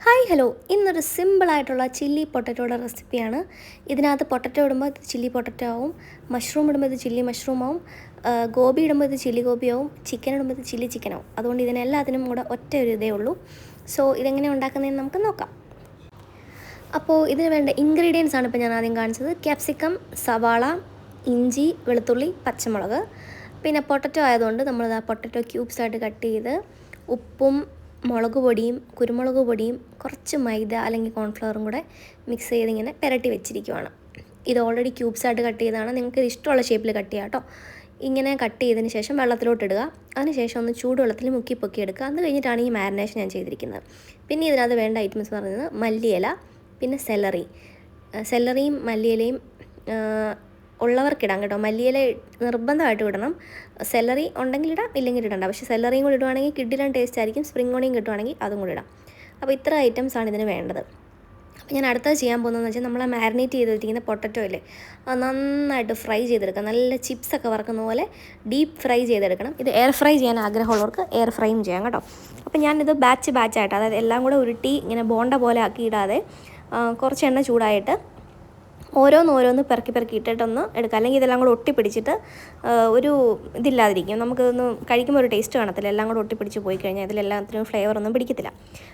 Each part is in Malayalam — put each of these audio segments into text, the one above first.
ഹായ് ഹലോ, ഇന്നൊരു സിമ്പിളായിട്ടുള്ള ചില്ലി പൊട്ടറ്റോയുടെ റെസിപ്പിയാണ്. ഇതിനകത്ത് പൊട്ടറ്റോ ഇടുമ്പോൾ ഇത് ചില്ലി പൊട്ടറ്റോ ആവും, മഷ്റൂം ഇടുമ്പോൾ ഇത് ചില്ലി മഷ്റൂം ആവും, ഗോബി ഇടുമ്പോൾ ഇത് ചില്ലി ഗോബി ആവും, ചിക്കൻ ഇടുമ്പോൾ ഇത് ചില്ലി ചിക്കൻ ആവും. അതുകൊണ്ട് ഇതിനെല്ലാത്തിനും കൂടെ ഒറ്റ ഒരു ഇതേ ഉള്ളൂ. സോ ഇതെങ്ങനെ ഉണ്ടാക്കുന്നതെന്ന് നമുക്ക് നോക്കാം. അപ്പോൾ ഇതിന് വേണ്ട ഇൻഗ്രീഡിയൻസ് ആണ് ഇപ്പോൾ ഞാൻ ആദ്യം കാണിച്ചത്. ക്യാപ്സിക്കം, സവാള, ഇഞ്ചി, വെളുത്തുള്ളി, പച്ചമുളക്. പിന്നെ പൊട്ടറ്റോ ആയതുകൊണ്ട് നമ്മളിത് പൊട്ടറ്റോ ക്യൂബ്സായിട്ട് കട്ട് ചെയ്ത് ഉപ്പും മുളക് പൊടിയും കുരുമുളക് പൊടിയും കുറച്ച് മൈദ അല്ലെങ്കിൽ കോൺഫ്ലവറും കൂടെ മിക്സ് ചെയ്ത് ഇങ്ങനെ പുരട്ടി വെച്ചിരിക്കുവാണ്. ഇത് ഓൾറെഡി ക്യൂബ്സായിട്ട് കട്ട് ചെയ്തതാണ്. നിങ്ങൾക്ക് ഇഷ്ടമുള്ള ഷേപ്പിൽ കട്ട് ചെയ്യാം കേട്ടോ. ഇങ്ങനെ കട്ട് ചെയ്തതിന് ശേഷം വെള്ളത്തിലോട്ട് ഇടുക. അതിനുശേഷം ഒന്ന് ചൂടുവെള്ളത്തിൽ മുക്കി പൊക്കി എടുക്കുക. അത് കഴിഞ്ഞിട്ടാണ് ഈ മാരിനേഷൻ ഞാൻ ചെയ്തിരിക്കുന്നത്. പിന്നെ ഇതിനകത്ത് വേണ്ട ഐറ്റംസ് പറയുന്നത് മല്ലിയില, പിന്നെ സെല്ലറിയും മല്ലിയിലയും ഉള്ളവർക്കിടാം കേട്ടോ. മല്ലിയില നിർബന്ധമായിട്ട് ഇടണം. സെല്ലറി ഉണ്ടെങ്കിൽ ഇടാം, ഇല്ലെങ്കിൽ ഇടണ്ട. പക്ഷേ സെല്ലറിയും കൂടി ഇടുവാണെങ്കിൽ കിഡിലും ടേസ്റ്റ് ആയിരിക്കും. സ്പ്രിംഗ് ഓണിയും കിട്ടുവാണെങ്കിൽ അതും കൂടി ഇടാം. അപ്പോൾ ഇത്ര ഐറ്റംസാണ് ഇതിന് വേണ്ടത്. അപ്പോൾ ഞാൻ അടുത്തത് ചെയ്യാൻ പോകുന്നതെന്ന് വെച്ചാൽ നമ്മൾ മാരിനേറ്റ് ചെയ്ത് വെച്ചിരിക്കുന്ന പൊട്ടറ്റോ ഇല്ലേ, അത് നന്നായിട്ട് ഫ്രൈ ചെയ്തെടുക്കാം. നല്ല ചിപ്സൊക്കെ വറക്കുന്ന പോലെ ഡീപ്പ് ഫ്രൈ ചെയ്തെടുക്കണം. ഇത് എയർ ഫ്രൈ ചെയ്യാൻ ആഗ്രഹമുള്ളവർക്ക് എയർ ഫ്രൈയും ചെയ്യാം കേട്ടോ. അപ്പോൾ ഞാനിത് ബാച്ചായിട്ട്, അതായത് എല്ലാം കൂടെ ഉരുട്ടി ഇങ്ങനെ ബോണ്ട പോലെ ആക്കി ഇടാതെ കുറച്ച് എണ്ണ ചൂടായിട്ട് ഓരോന്ന് പെറുക്കി ഇട്ടിട്ടൊന്ന് എടുക്കുക. അല്ലെങ്കിൽ ഇതെല്ലാം കൂടെ ഒട്ടിപ്പിടിച്ചിട്ട് ഒരു ഇതില്ലാതിരിക്കും. നമുക്കൊന്ന് കഴിക്കുമ്പോൾ ഒരു ടേസ്റ്റ് കാണത്തില്ല. എല്ലാം കൂടെ ഒട്ടിപ്പിടിച്ച് പോയി കഴിഞ്ഞാൽ ഇതിലെല്ലാത്തിനും ഫ്ലേവറൊന്നും പിടിക്കത്തില്ല.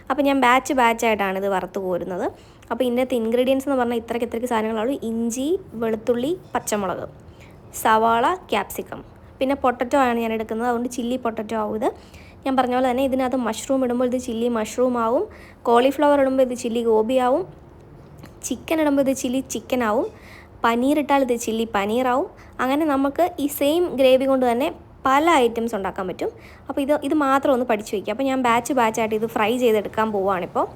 അപ്പോൾ ഞാൻ ബാച്ചായിട്ടാണ് ഇത് വറുത്ത് കോരുന്നത്. അപ്പോൾ ഇതിനകത്ത് ഇൻഗ്രീഡിയൻസ് എന്ന് പറഞ്ഞാൽ ഇത്രയ്ക്ക് സാധനങ്ങളാണ്. ഇഞ്ചി, വെളുത്തുള്ളി, പച്ചമുളക്, സവാള, ക്യാപ്സിക്കം, പിന്നെ പൊട്ടറ്റോ ആണ് ഞാൻ എടുക്കുന്നത്. അതുകൊണ്ട് ചില്ലി പൊട്ടറ്റോ ആവും ഇത്. ഞാൻ പറഞ്ഞ പോലെ തന്നെ ഇതിനകത്ത് മഷ്റൂം ഇടുമ്പോൾ ഇത് ചില്ലി മഷ്റൂം ആവും, കോളിഫ്ലവർ ഇടുമ്പോൾ ഇത് ചില്ലി ഗോബി ആവും, ചിക്കൻ ഇടുമ്പോൾ ഇത് ചില്ലി ചിക്കൻ ആവും, പനീർ ഇട്ടാൽ ഇത് ചില്ലി പനീറാവും. അങ്ങനെ നമുക്ക് ഈ സെയിം ഗ്രേവി കൊണ്ട് തന്നെ പല ഐറ്റംസ് ഉണ്ടാക്കാൻ പറ്റും. അപ്പോൾ ഇത് മാത്രം ഒന്ന് പഠിച്ചു വയ്ക്കുക. അപ്പോൾ ഞാൻ ബാച്ചായിട്ട് ഇത് ഫ്രൈ ചെയ്തെടുക്കാൻ പോവുകയാണിപ്പോൾ.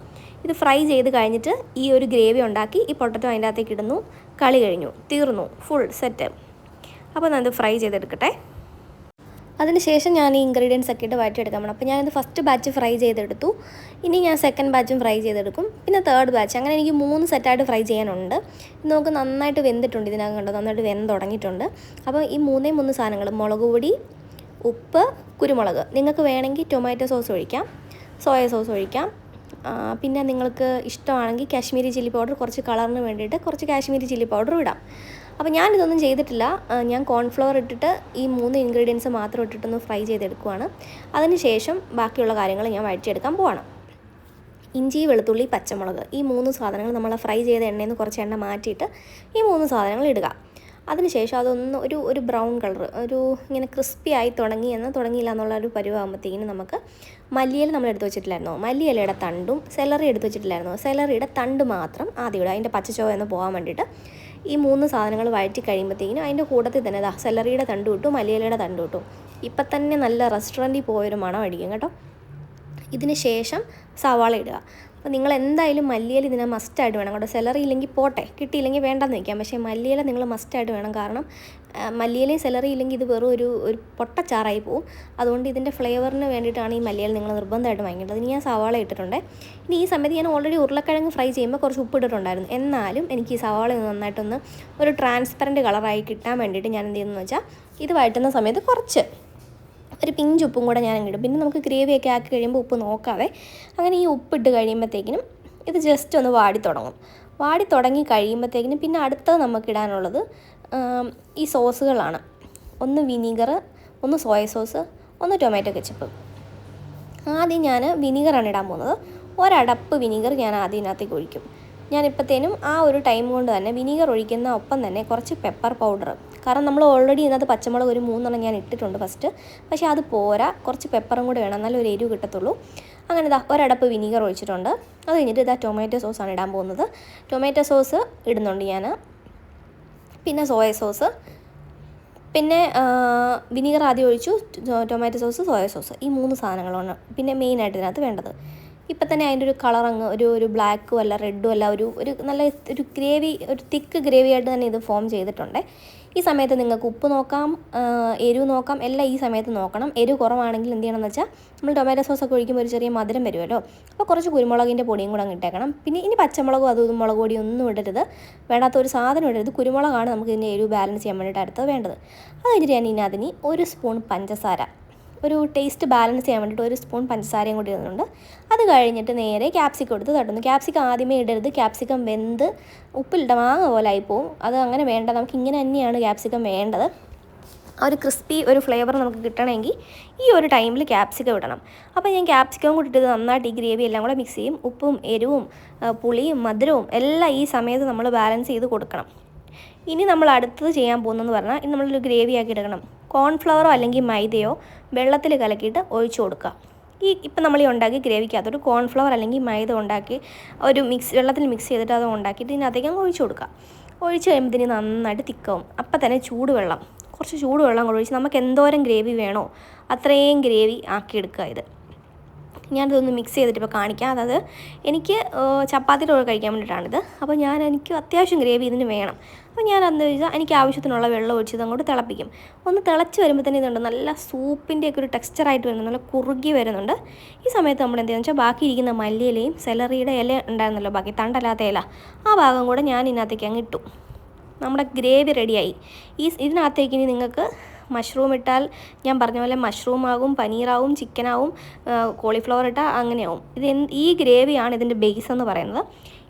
ഇത് ഫ്രൈ ചെയ്ത് കഴിഞ്ഞിട്ട് ഈ ഒരു ഗ്രേവി ഉണ്ടാക്കി ഈ പൊട്ടറ്റോ അതിൻ്റെ അകത്തേക്ക് ഇടുന്നു. കളി കഴിഞ്ഞു, തീർന്നു, ഫുൾ സെറ്റ്. അപ്പോൾ ഞാൻ ഇത് ഫ്രൈ ചെയ്തെടുക്കട്ടെ. അതിനുശേഷം ഞാൻ ഈ ഇൻഗ്രീഡിയൻസ് ഒക്കെ ഇട്ട് വഴറ്റിയെടുക്കാൻ പോകണം. അപ്പോൾ ഞാനിത് ഫസ്റ്റ് ബാച്ച് ഫ്രൈ ചെയ്തെടുത്തു. ഇനി ഞാൻ സെക്കൻഡ് ബാച്ചും ഫ്രൈ ചെയ്തെടുക്കും, പിന്നെ തേർഡ് ബാച്ച്. അങ്ങനെ എനിക്ക് 3 സെറ്റായിട്ട് ഫ്രൈ ചെയ്യാനുണ്ട്. ഇത് നമുക്ക് നന്നായിട്ട് വെന്തിട്ടുണ്ട്. ഇതിനകം കണ്ടോ, നന്നായിട്ട് വെന്ത് തുടങ്ങിയിട്ടുണ്ട്. അപ്പോൾ ഈ 3 സാധനങ്ങൾ, മുളക് പൊടി, ഉപ്പ്, കുരുമുളക്. നിങ്ങൾക്ക് വേണമെങ്കിൽ ടൊമാറ്റോ സോസ് ഒഴിക്കാം, സോയ സോസ് ഒഴിക്കാം. പിന്നെ നിങ്ങൾക്ക് ഇഷ്ടമാണെങ്കിൽ കാശ്മീരി ചില്ലി പൗഡർ, കുറച്ച് കളറിന് വേണ്ടിയിട്ട് കുറച്ച് കാശ്മീരി ചില്ലി പൗഡർ ഇടാം. അപ്പോൾ ഞാനിതൊന്നും ചെയ്തിട്ടില്ല. ഞാൻ കോൺഫ്ലവർ ഇട്ടിട്ട് ഈ 3 ഇൻഗ്രീഡിയൻസ് മാത്രം ഇട്ടിട്ടൊന്ന് ഫ്രൈ ചെയ്തെടുക്കുവാണ്. അതിന് ശേഷം ബാക്കിയുള്ള കാര്യങ്ങൾ ഞാൻ വഴറ്റിയെടുക്കാൻ പോവാണ്. ഇഞ്ചി, വെളുത്തുള്ളി, പച്ചമുളക്, ഈ 3 സാധനങ്ങൾ നമ്മൾ ഫ്രൈ ചെയ്ത എണ്ണയിൽ നിന്ന് കുറച്ച് എണ്ണ മാറ്റിയിട്ട് ഈ 3 സാധനങ്ങൾ ഇടുക. അതിനുശേഷം അതൊന്ന് ഒരു ബ്രൗൺ കളർ, ഇങ്ങനെ ക്രിസ്പി ആയി തുടങ്ങിയില്ല എന്നുള്ള ഒരു പരുവാകുമ്പോഴത്തേക്കിന് നമുക്ക് മല്ലിയില നമ്മൾ എടുത്ത് വെച്ചിട്ടില്ലായിരുന്നോ, മല്ലിയിലയുടെ തണ്ടും സെലറി എടുത്ത് വെച്ചിട്ടില്ലായിരുന്നോ, സെലറിയുടെ തണ്ട് മാത്രം ആദ്യം ഇടുക. അതിൻ്റെ പച്ചച്ചോവ ഒന്ന് പോകാൻ വേണ്ടിയിട്ട് ഈ 3 സാധനങ്ങൾ വഴറ്റി കഴിയുമ്പോഴത്തേക്കിനും അതിൻ്റെ കൂട്ടത്തിൽ തന്നെ സെലറിയുടെ തണ്ട് ഇട്ടു, മല്ലിയിലയുടെ തണ്ട് ഇട്ടു. ഇപ്പം തന്നെ നല്ല റെസ്റ്റോറൻറ്റിൽ പോയൊരു മണം അടിക്കും കേട്ടോ. ഇതിന് ശേഷം സവാള ഇടുക. അപ്പോൾ നിങ്ങൾ എന്തായാലും മല്ലിയില ഇതിനെ മസ്റ്റായിട്ട് വേണം കേട്ടോ. സെലറി ഇല്ലെങ്കിൽ പോട്ടെ, കിട്ടിയില്ലെങ്കിൽ വേണ്ടെന്ന് വയ്ക്കാം. പക്ഷേ മല്ലിയില നിങ്ങൾ മസ്റ്റായിട്ട് വേണം. കാരണം മല്ലിയിലയും സെലറി ഇല്ലെങ്കിൽ ഇത് വെറും ഒരു പൊട്ടച്ചാറായി പോവും. അതുകൊണ്ട് ഇതിൻ്റെ ഫ്ലേവറിന് വേണ്ടിയിട്ടാണ് ഈ മല്ലിയില നിങ്ങൾ നിർബന്ധമായിട്ട് വാങ്ങിക്കേണ്ടത്. ഇനി ഞാൻ സവാള ഇട്ടിട്ടുണ്ട്. ഇനി ഈ സമയത്ത് ഞാൻ ഓൾറെഡി ഉരുളക്കിഴങ്ങ് ഫ്രൈ ചെയ്യുമ്പോൾ കുറച്ച് ഉപ്പ് ഇട്ടിട്ടുണ്ടായിരുന്നു. എന്നാലും എനിക്ക് ഈ സവാള നന്നായിട്ടൊന്ന് ഒരു ട്രാൻസ്പെറൻറ്റ് കളറായി കിട്ടാൻ വേണ്ടിയിട്ട് ഞാൻ എന്ത് ചെയ്യുന്നതെന്ന് വെച്ചാൽ ഇത് വഴറ്റുന്ന സമയത്ത് കുറച്ച് ഒരു പിഞ്ച് ഉപ്പും കൂടെ ഞാൻ ഇടും. പിന്നെ നമുക്ക് ഗ്രേവിയൊക്കെ ആക്കി കഴിയുമ്പോൾ ഉപ്പ് നോക്കാവേ. അങ്ങനെ ഈ ഉപ്പിട്ട് കഴിയുമ്പോഴത്തേക്കിനും ഇത് ജസ്റ്റ് ഒന്ന് വാടി തുടങ്ങി കഴിയുമ്പോഴത്തേക്കിനും പിന്നെ അടുത്തത് നമുക്കിടാനുള്ളത് ഈ സോസുകളാണ്. ഒന്ന് വിനീഗർ, ഒന്ന് സോയ സോസ്, ഒന്ന് ടൊമാറ്റോ കെച്ചപ്പ്. ആദ്യം ഞാൻ വിനീഗറാണ് ഇടാൻ പോകുന്നത്. ഒരടപ്പ് വിനീഗർ ഞാൻ ആദ്യം ഇതിനകത്തേക്ക് ഒഴിക്കും. ഞാനിപ്പോഴത്തേനും ആ ഒരു ടൈം കൊണ്ട് തന്നെ വിനീഗർ ഒഴിക്കുന്ന ഒപ്പം തന്നെ കുറച്ച് പെപ്പർ പൗഡർ. കാരണം നമ്മൾ ഓൾറെഡി ഇതിനകത്ത് പച്ചമുളക് ഒരു 3 ഞാൻ ഇട്ടിട്ടുണ്ട് ഫസ്റ്റ്. പക്ഷേ അത് പോരാ, കുറച്ച് പെപ്പറും കൂടെ വേണം, എന്നാലും ഒരു എരിവ് കിട്ടത്തുള്ളൂ. അങ്ങനെ ഒരടപ്പ് വിനീഗർ ഒഴിച്ചിട്ടുണ്ട്. അത് കഴിഞ്ഞിട്ട് ടൊമാറ്റോ സോസാണ് ഇടാൻ പോകുന്നത്. ടൊമാറ്റോ സോസ് ഇടുന്നുണ്ട് ഞാൻ, പിന്നെ സോയ സോസ്, പിന്നെ വിനീഗർ ആദ്യം ഒഴിച്ചു, ടൊമാറ്റോ സോസ്, സോയ സോസ്, ഈ 3 സാധനങ്ങളാണ് പിന്നെ മെയിനായിട്ട് ഇതിനകത്ത് വേണ്ടത്. ഇപ്പം തന്നെ അതിൻ്റെ ഒരു കളർ അങ്ങ് ഒരു ബ്ലാക്കും അല്ല റെഡും അല്ല, ഒരു നല്ല ഒരു ഗ്രേവി, ഒരു തിക്ക് ഗ്രേവി ആയിട്ട് തന്നെ ഇത് ഫോം ചെയ്തിട്ടുണ്ട്. ഈ സമയത്ത് നിങ്ങൾക്ക് ഉപ്പ് നോക്കാം, എരിവ് നോക്കാം, എല്ലാം ഈ സമയത്ത് നോക്കണം. എരിവ് കുറവാണെങ്കിൽ എന്ത് ചെയ്യണമെന്ന് വെച്ചാൽ നമ്മൾ ടൊമാറ്റോ സോസൊക്കെ ഒഴിക്കുമ്പോൾ ഒരു ചെറിയ മധുരം വരുമല്ലോ. അപ്പോൾ കുറച്ച് കുരുമുളകിൻ്റെ പൊടിയും കൂടെ അങ്ങ് ഇട്ടേക്കണം. പിന്നെ ഇനി പച്ചമുളകും അതും മുളക് പൊടിയും ഒന്നും ഇടരുത്, വേണ്ടാത്ത ഒരു സാധനം ഇടരുത്. കുരുമുളകാണ് നമുക്ക് ഇതിൻ്റെ എരിവ് ബാലൻസ് ചെയ്യാൻ വേണ്ടിയിട്ട് അടുത്തത് വേണ്ടത്. അത് കഴിഞ്ഞിട്ട് ഞാൻ അതിന് 1 സ്പൂൺ പഞ്ചസാര, ഒരു ടേസ്റ്റ് ബാലൻസ് ചെയ്യാൻ വേണ്ടിയിട്ട് 1 സ്പൂൺ പഞ്ചസാരയും കൂടി ഇടുന്നുണ്ട്. അത് കഴിഞ്ഞിട്ട് നേരെ ക്യാപ്സിക്കം എടുത്ത് തട്ടുന്നു. ക്യാപ്സിക്കം ആദ്യമേ ഇടരുത്. ക്യാപ്സിക്കം വെന്ത് ഉപ്പിലിട്ട മാങ്ങ പോലെ ആയിപ്പോവും. അത് അങ്ങനെ വേണ്ട. നമുക്ക് ഇങ്ങനെ തന്നെയാണ് ക്യാപ്സിക്കം വേണ്ടത്. ആ ഒരു ക്രിസ്പി ഒരു ഫ്ലേവർ നമുക്ക് കിട്ടണമെങ്കിൽ ഈ ഒരു ടൈമിൽ ക്യാപ്സിക്കം ഇടണം. അപ്പോൾ ഞാൻ ക്യാപ്സിക്കം കൂടി ഇട്ട് നന്നായിട്ട് ഈ ഗ്രേവി എല്ലാം കൂടെ മിക്സ് ചെയ്യും. ഉപ്പും എരിവും പുളിയും മധുരവും എല്ലാം ഈ സമയത്ത് നമ്മൾ ബാലൻസ് ചെയ്ത് കൊടുക്കണം. ഇനി നമ്മൾ അടുത്തത് ചെയ്യാൻ പോകുന്നതെന്ന് പറഞ്ഞാൽ ഇനി നമ്മളൊരു ഗ്രേവി ആക്കി എടുക്കണം. കോൺഫ്ലവറോ അല്ലെങ്കിൽ മൈദയോ വെള്ളത്തിൽ കലക്കിയിട്ട് ഒഴിച്ചു കൊടുക്കുക. ഇപ്പം നമ്മൾ ഈ ഉണ്ടാക്കി ഗ്രേവിക്കകത്തോട്ട് കോൺഫ്ലവർ അല്ലെങ്കിൽ മൈദ ഉണ്ടാക്കി ഒരു വെള്ളത്തിൽ മിക്സ് ചെയ്തിട്ട് അത് ഉണ്ടാക്കിയിട്ട് ഇതിനകത്തേക്ക് ഒഴിച്ചു കൊടുക്കുക. ഒഴിച്ച് കഴിയുമ്പോൾ നന്നായിട്ട് തിക്കാവും. അപ്പം തന്നെ കുറച്ച് ചൂടുവെള്ളം ഒഴിച്ച് നമുക്ക് എന്തോരം ഗ്രേവി വേണോ അത്രയും ഗ്രേവി ആക്കിയെടുക്കുക. ഞാനിതൊന്ന് മിക്സ് ചെയ്തിട്ട് ഇപ്പോൾ കാണിക്കാം. അതായത് എനിക്ക് ചപ്പാത്തിയുടെ കൂടെ കഴിക്കാൻ വേണ്ടിയിട്ടാണിത്. അപ്പോൾ എനിക്ക് അത്യാവശ്യം ഗ്രേവി ഇതിന് വേണം. അപ്പോൾ ഞാൻ എന്താ വെച്ചാൽ എനിക്ക് ആവശ്യത്തിനുള്ള വെള്ളം ഒഴിച്ചത് അങ്ങോട്ട് തിളപ്പിക്കും. ഒന്ന് തിളച്ച് വരുമ്പോൾ തന്നെ ഇതുണ്ട് നല്ല സൂപ്പിൻ്റെയൊക്കെ ഒരു ടെക്സ്ചറായിട്ട് വരുന്നുണ്ട്, നല്ല കുറുകി വരുന്നുണ്ട്. ഈ സമയത്ത് നമ്മൾ എന്താണെന്ന് വെച്ചാൽ ബാക്കി ഇരിക്കുന്ന മല്ലിയിലയും സെലറിയുടെ ഇല ഉണ്ടായിരുന്നല്ലോ, ബാക്കി തണ്ടല്ലാത്ത ഇല, ആ ഭാഗം കൂടെ ഞാൻ ഇതിനകത്തേക്ക് അങ്ങ് ഇട്ടു. നമ്മുടെ ഗ്രേവി റെഡിയായി. ഇതിനകത്തേക്ക് ഇനി നിങ്ങൾക്ക് മഷ്റൂം ഇട്ടാൽ ഞാൻ പറഞ്ഞ പോലെ മഷ്റൂമാകും, പനീറാവും, ചിക്കനാവും, കോളിഫ്ലവർ ഇട്ടാൽ അങ്ങനെയാവും. ഈ ഗ്രേവിയാണ് ഇതിൻ്റെ ബേസ് എന്ന് പറയുന്നത്.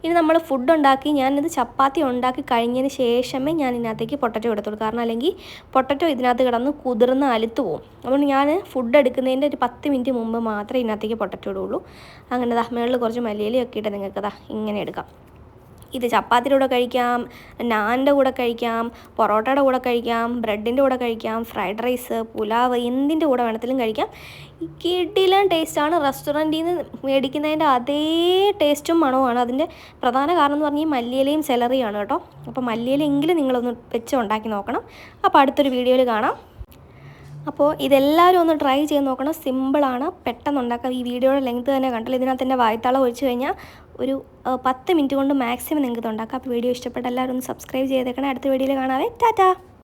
ഇനി നമ്മൾ ഫുഡ് ഉണ്ടാക്കി ഞാനിത് ചപ്പാത്തി ഉണ്ടാക്കി കഴിഞ്ഞതിന് ശേഷമേ ഞാൻ ഇതിനകത്തേക്ക് പൊട്ടറ്റോ എടുത്തുള്ളൂ. കാരണം അല്ലെങ്കിൽ പൊട്ടറ്റോ ഇതിനകത്ത് കിടന്ന് കുതിർന്ന് അലുത്ത് പോകും. അതുകൊണ്ട് ഞാൻ ഫുഡ് എടുക്കുന്നതിൻ്റെ ഒരു 10 മിനിറ്റ് മുമ്പ് മാത്രമേ ഇതിനകത്തേക്ക് പൊട്ടറ്റോ ഇടുള്ളൂ. അങ്ങനെ മുകളിൽ കുറച്ച് മല്ലിയിലയൊക്കെ ഇട്ട് നിങ്ങൾക്ക് ഇങ്ങനെ എടുക്കാം. ഇത് ചപ്പാത്തിയുടെ കൂടെ കഴിക്കാം, നാനിൻ്റെ കൂടെ കഴിക്കാം, പൊറോട്ടയുടെ കൂടെ കഴിക്കാം, ബ്രെഡിൻ്റെ കൂടെ കഴിക്കാം, ഫ്രൈഡ് റൈസ്, പുലാവ്, എന്തിൻ്റെ കൂടെ വേണത്തിലും കഴിക്കാം. കിടിലൻ ടേസ്റ്റാണ്. റെസ്റ്റോറൻറ്റിൽ നിന്ന് മേടിക്കുന്നതിൻ്റെ അതേ ടേസ്റ്റും മണവുമാണ്. അതിൻ്റെ പ്രധാന കാരണം എന്ന് പറഞ്ഞാൽ ഈ മല്ലിയിലയും സെലറിയാണ് കേട്ടോ. അപ്പോൾ മല്ലിയിലെങ്കിലും നിങ്ങളൊന്ന് വെച്ച് ഉണ്ടാക്കി നോക്കണം. അപ്പോൾ അടുത്തൊരു വീഡിയോയിൽ കാണാം. അപ്പോൾ ഇതെല്ലാവരും ഒന്ന് ട്രൈ ചെയ്ത് നോക്കണം. സിമ്പിളാണ്, പെട്ടെന്ന് ഉണ്ടാക്കാം. ഈ വീഡിയോയുടെ ലെങ്ത് തന്നെ കണ്ടല്ലോ. ഇതിനകത്ത് തന്നെ വായ്ത്താളം ഒഴിച്ച് കഴിഞ്ഞാൽ ഒരു 10 മിനിറ്റ് കൊണ്ട് മാക്സിമം നിങ്ങൾക്ക് ഉണ്ടാക്കാം. അപ്പോൾ വീഡിയോ ഇഷ്ടപ്പെട്ട എല്ലാവരും ഒന്ന് സബ്സ്ക്രൈബ് ചെയ്തേക്കണം. അടുത്ത വീഡിയോയിൽ കാണാവേ. ടാറ്റാ.